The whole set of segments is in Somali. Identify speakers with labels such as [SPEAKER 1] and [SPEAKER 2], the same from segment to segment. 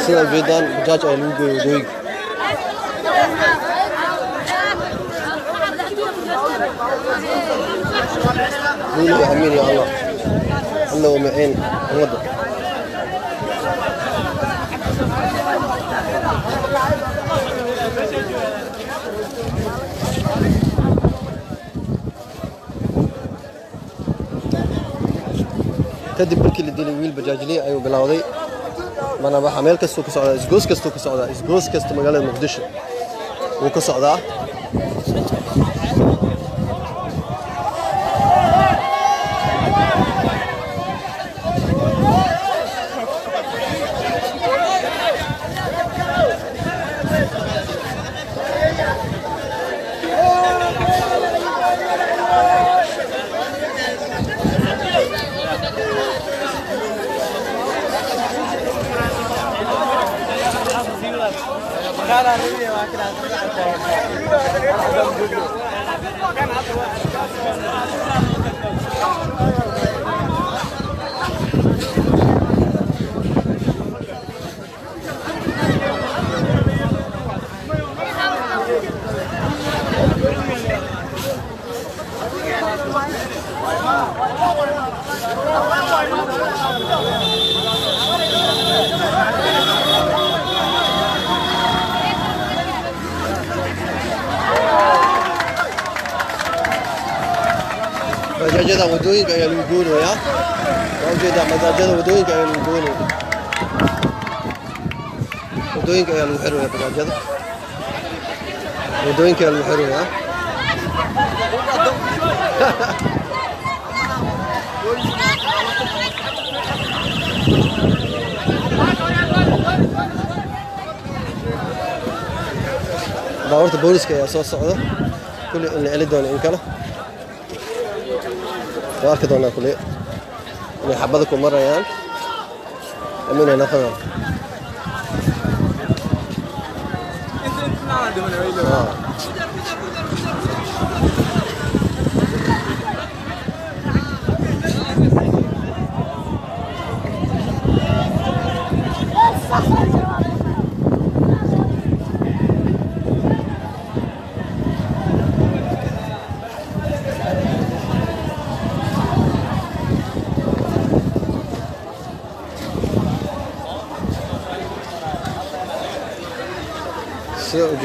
[SPEAKER 1] sida ujeedaan bajaaj ay lagu geeyo wadooyinka قولوا امين يا الله الله ومعين ومضى kadib markii la dilay wiil bajaajley ayuu bilowday mana waxa meel kasto ka socda isgoos kasta magaalada Muqdisho uu ka socdaa bajaajada wadooyinka ayaa lagu goonayaa bajaajada wadooyinka ayaa lagu goonayaa wadooyinka ayaa lagu xirayaa bajaajada wadooyinka ayaa lagu xirayaa baabuurta booliska ayaa soo socda kulli in la eli doono in kale واركض هنا كله من حبضكم مرة يعني أمين هنا خذ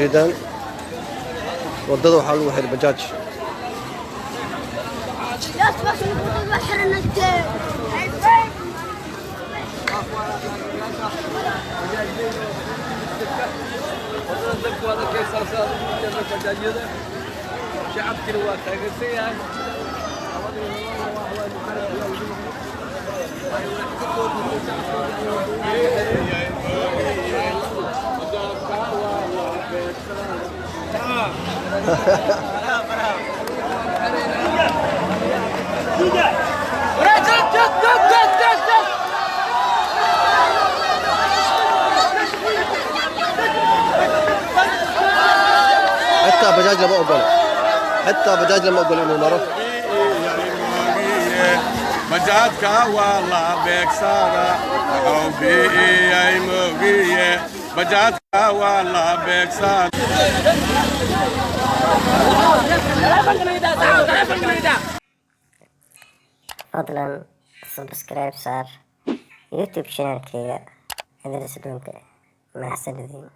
[SPEAKER 1] جدا وضدوا حلو حل بجاج حتى بجاج لما أقول إنه مرة
[SPEAKER 2] بجاجك والله بكسارة حبي يا موجية بجاجك والله بكسارة
[SPEAKER 3] فضلا سبسكرايب صار يوتيوب شانل كي هذا الاسلوب مع السلامة.